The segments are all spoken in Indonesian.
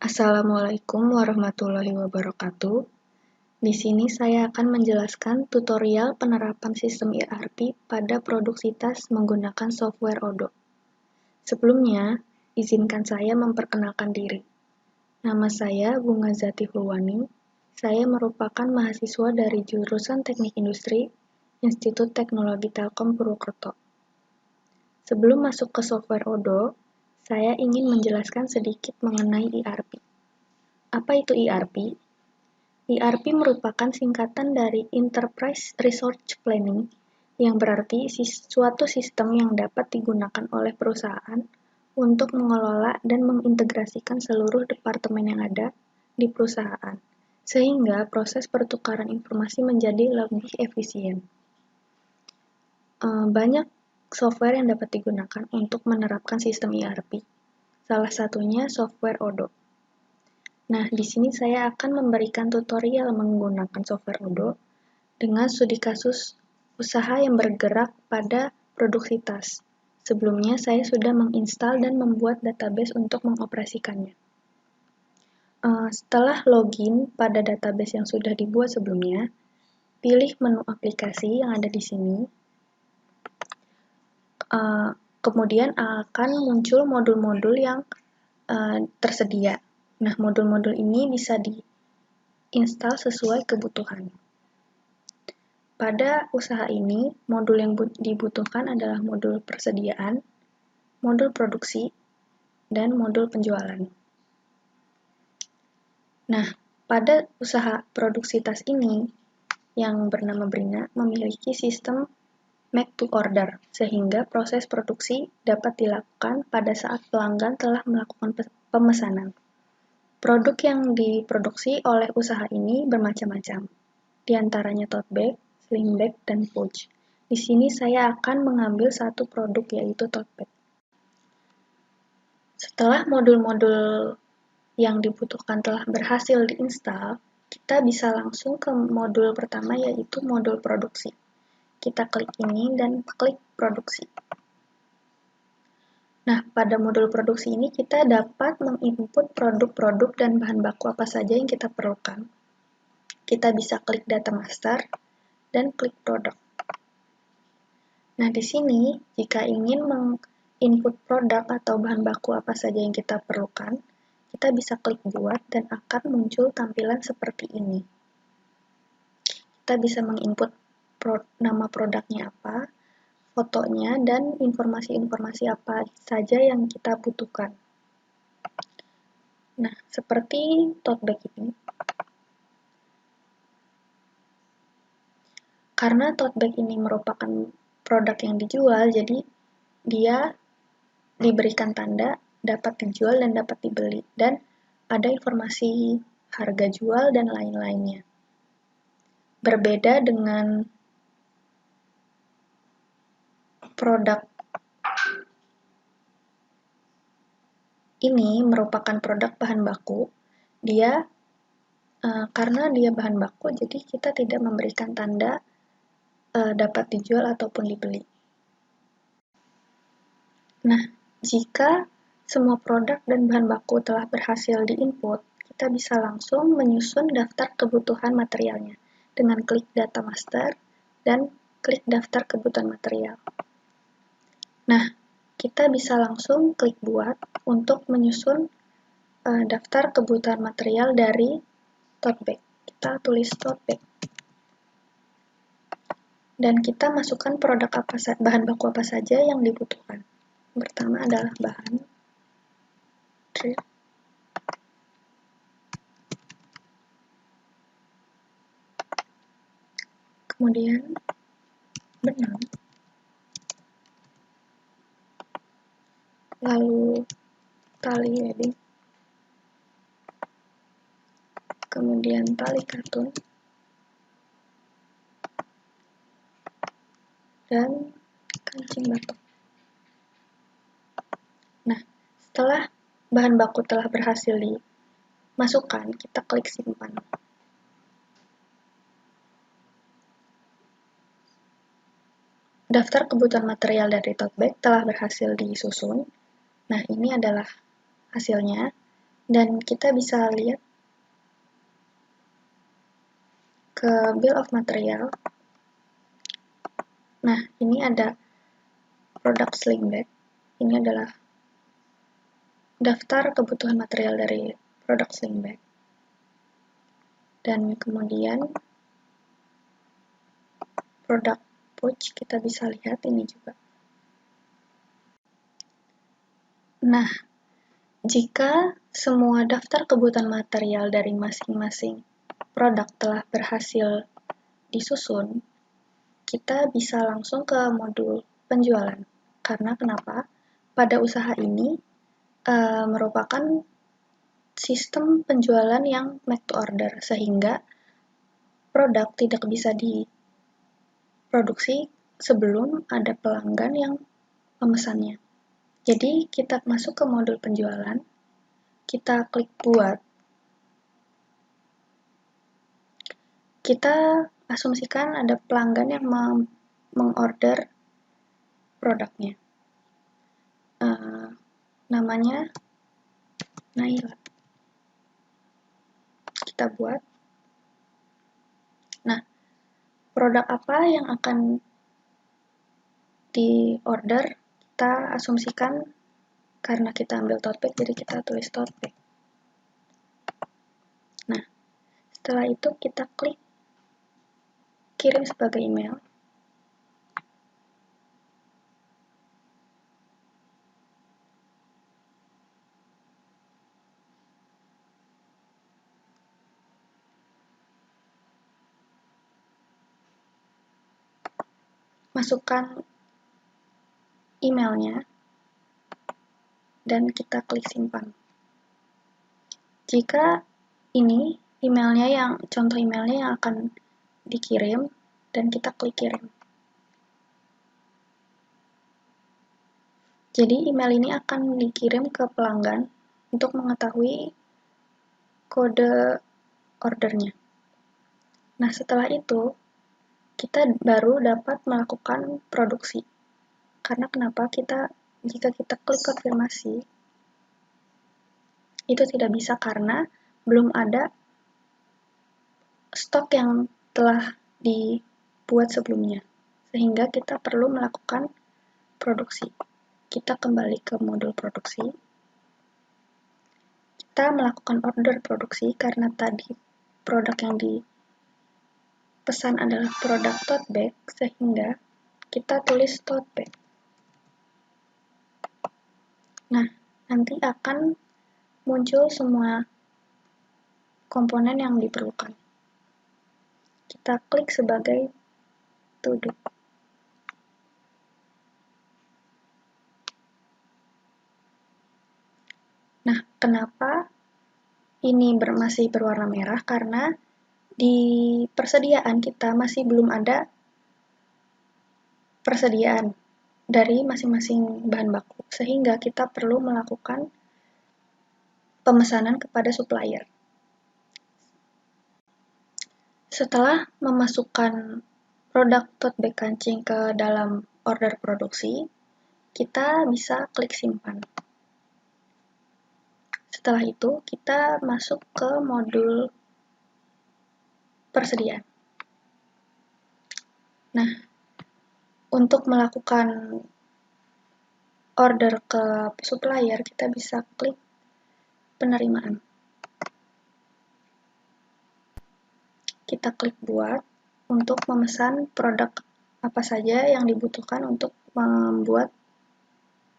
Assalamualaikum warahmatullahi wabarakatuh. Di sini saya akan menjelaskan tutorial penerapan sistem ERP pada produksitas menggunakan software Odoo. Sebelumnya, izinkan saya memperkenalkan diri. Nama saya Bunga Zati Fulwani. Saya merupakan mahasiswa dari jurusan Teknik Industri, Institut Teknologi Telkom Purwokerto. Sebelum masuk ke software Odoo, saya ingin menjelaskan sedikit mengenai ERP. Apa itu ERP? ERP merupakan singkatan dari Enterprise Resource Planning, yang berarti suatu sistem yang dapat digunakan oleh perusahaan untuk mengelola dan mengintegrasikan seluruh departemen yang ada di perusahaan, sehingga proses pertukaran informasi menjadi lebih efisien. Banyak software yang dapat digunakan untuk menerapkan sistem ERP. Salah satunya software Odoo. Nah, di sini saya akan memberikan tutorial menggunakan software Odoo dengan studi kasus usaha yang bergerak pada produksitas. Sebelumnya, saya sudah menginstal dan membuat database untuk mengoperasikannya. Setelah login pada database yang sudah dibuat sebelumnya, pilih menu aplikasi yang ada di sini. Kemudian akan muncul modul-modul yang tersedia. Nah, modul-modul ini bisa diinstal sesuai kebutuhan. Pada usaha ini, modul yang dibutuhkan adalah modul persediaan, modul produksi, dan modul penjualan. Nah, pada usaha produksitas ini, yang bernama Brina, memiliki sistem make to order, sehingga proses produksi dapat dilakukan pada saat pelanggan telah melakukan pemesanan. Produk yang diproduksi oleh usaha ini bermacam-macam, di antaranya tote bag, sling bag, dan pouch. Di sini saya akan mengambil satu produk, yaitu tote bag. Setelah modul-modul yang dibutuhkan telah berhasil diinstal, kita bisa langsung ke modul pertama, yaitu modul produksi. Kita klik ini dan klik produksi. Nah, pada modul produksi ini kita dapat menginput produk-produk dan bahan baku apa saja yang kita perlukan. Kita bisa klik data master dan klik produk. Nah, di sini jika ingin menginput produk atau bahan baku apa saja yang kita perlukan, kita bisa klik buat dan akan muncul tampilan seperti ini. Kita bisa menginput nama produknya apa, fotonya, dan informasi-informasi apa saja yang kita butuhkan. Nah, seperti tote bag ini. Karena tote bag ini merupakan produk yang dijual, jadi dia diberikan tanda dapat dijual dan dapat dibeli, dan ada informasi harga jual dan lain-lainnya. Berbeda dengan produk ini merupakan produk bahan baku, karena dia bahan baku, jadi kita tidak memberikan tanda dapat dijual ataupun dibeli. Nah, jika semua produk dan bahan baku telah berhasil diinput, kita bisa langsung menyusun daftar kebutuhan materialnya dengan klik data master dan klik daftar kebutuhan material. Nah, kita bisa langsung klik buat untuk menyusun daftar kebutuhan material dari tote bag. Kita tulis tote bag. Dan kita masukkan bahan baku apa saja yang dibutuhkan. Pertama adalah bahan drip, kemudian benang, lalu tali webbing, kemudian tali katun, dan kancing batok. Nah, setelah bahan baku telah berhasil dimasukkan, kita klik simpan. Daftar kebutuhan material dari tote bag telah berhasil disusun. Nah, ini adalah hasilnya. Dan kita bisa lihat ke bill of material. Nah, ini ada produk sling bag. Ini adalah daftar kebutuhan material dari produk sling bag. Dan kemudian produk pouch kita bisa lihat ini juga. Nah, jika semua daftar kebutuhan material dari masing-masing produk telah berhasil disusun, kita bisa langsung ke modul penjualan. Karena kenapa? Pada usaha ini merupakan sistem penjualan yang make to order, sehingga produk tidak bisa diproduksi sebelum ada pelanggan yang memesannya. Jadi, kita masuk ke modul penjualan, kita klik buat, kita asumsikan ada pelanggan yang mengorder produknya. Namanya Naila. Kita buat. Nah, produk apa yang akan di-order? Kita asumsikan karena kita ambil tote bag, jadi kita tulis tote bag. Nah, setelah itu kita klik kirim sebagai email. Masukkan emailnya dan kita klik simpan. Jika ini emailnya contoh emailnya yang akan dikirim, dan kita klik kirim. Jadi email ini akan dikirim ke pelanggan untuk mengetahui kode ordernya. Nah, setelah itu kita baru dapat melakukan produksi. Karena kenapa? Jika kita klik konfirmasi, itu tidak bisa karena belum ada stok yang telah dibuat sebelumnya, sehingga kita perlu melakukan produksi. Kita kembali ke modul produksi. Kita melakukan order produksi karena tadi produk yang dipesan adalah produk tote bag, sehingga kita tulis tote bag. Nah, nanti akan muncul semua komponen yang diperlukan. Kita klik sebagai to do. Nah, kenapa ini masih berwarna merah? Karena di persediaan kita masih belum ada persediaan dari masing-masing bahan baku, sehingga kita perlu melakukan pemesanan kepada supplier. Setelah memasukkan produk tote bag kancing ke dalam order produksi, kita bisa klik simpan. Setelah itu, kita masuk ke modul persediaan. Nah, untuk melakukan order ke supplier, kita bisa klik penerimaan. Kita klik buat untuk memesan produk apa saja yang dibutuhkan untuk membuat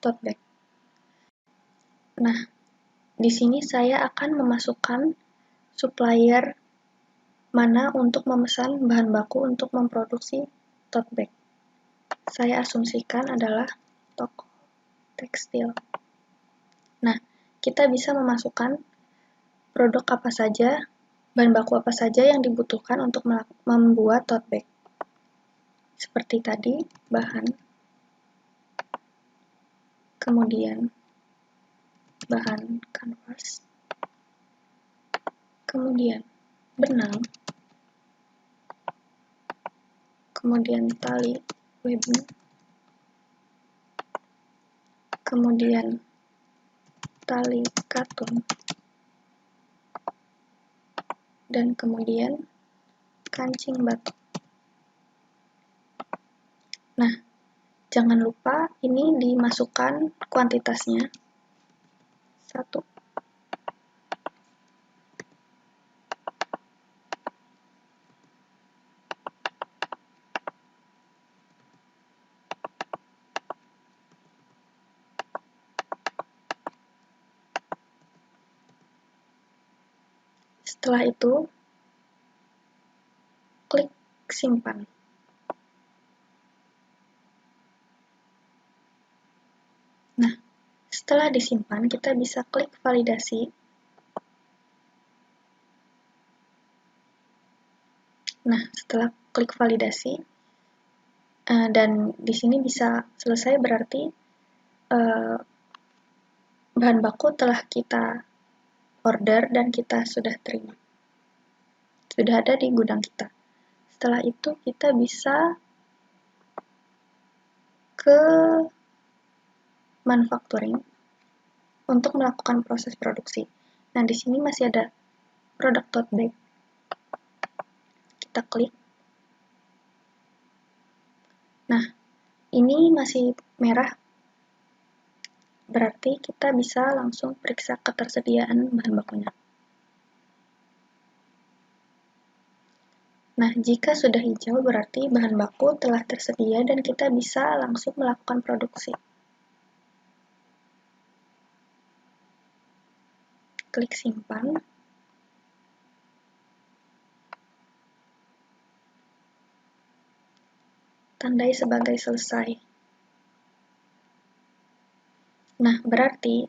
tote bag. Nah, di sini saya akan memasukkan supplier mana untuk memesan bahan baku untuk memproduksi tote bag. Saya asumsikan adalah toko tekstil. Nah, kita bisa memasukkan produk apa saja, bahan baku apa saja yang dibutuhkan untuk membuat tote bag. Seperti tadi, bahan, kemudian bahan kanvas, kemudian benang, kemudian tali webbing, kemudian tali katun, dan kemudian kancing batok. Nah, jangan lupa ini dimasukkan kuantitasnya 1. Setelah itu, klik simpan. Nah, setelah disimpan, kita bisa klik validasi. Nah, setelah klik validasi, dan di sini bisa selesai, berarti bahan baku telah kita order dan kita sudah terima. Sudah ada di gudang kita. Setelah itu kita bisa ke manufacturing untuk melakukan proses produksi. Nah, di sini masih ada produk tote bag. Kita klik. Nah, ini masih merah, berarti kita bisa langsung periksa ketersediaan bahan bakunya. Nah, jika sudah hijau berarti bahan baku telah tersedia dan kita bisa langsung melakukan produksi. Klik simpan. Tandai sebagai selesai. Nah, berarti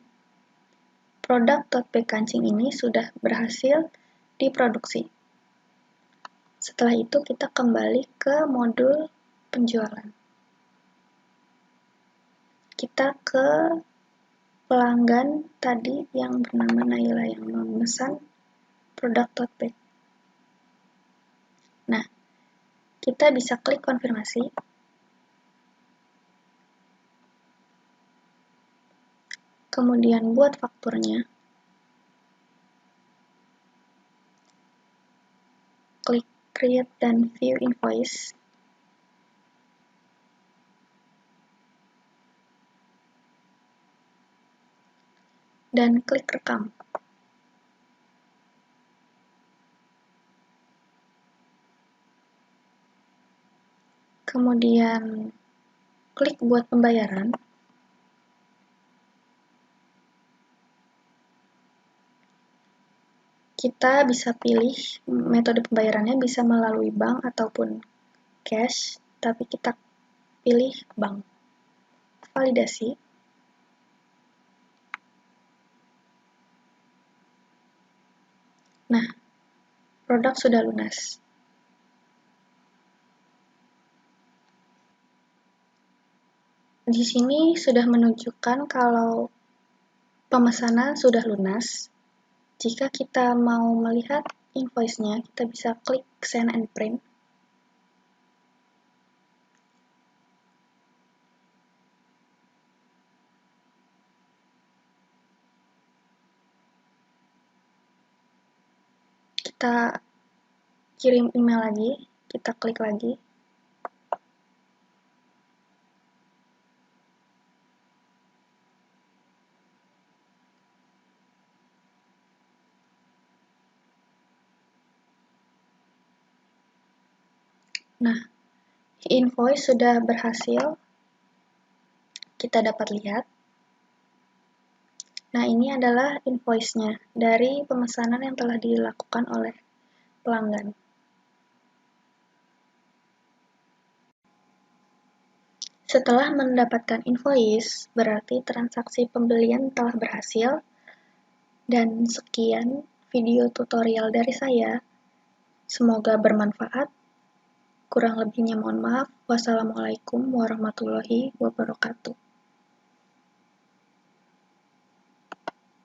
produk tote bag kancing ini sudah berhasil diproduksi. Setelah itu kita kembali ke modul penjualan. Kita ke pelanggan tadi yang bernama Naila yang memesan produk tote bag. Nah, kita bisa klik konfirmasi. Kemudian buat fakturnya. Klik create dan view invoice. Dan klik rekam. Kemudian klik buat pembayaran. Kita bisa pilih metode pembayarannya, bisa melalui bank ataupun cash, tapi kita pilih bank. Validasi. Nah, produk sudah lunas. Di sini sudah menunjukkan kalau pemesanan sudah lunas. Jika kita mau melihat invoice-nya, kita bisa klik send and print. Kita kirim email lagi, kita klik lagi. Nah, invoice sudah berhasil kita dapat lihat. Nah, ini adalah invoice-nya dari pemesanan yang telah dilakukan oleh pelanggan. Setelah mendapatkan invoice, berarti transaksi pembelian telah berhasil. Dan sekian video tutorial dari saya. Semoga bermanfaat. Kurang lebihnya mohon maaf. Wassalamualaikum warahmatullahi wabarakatuh.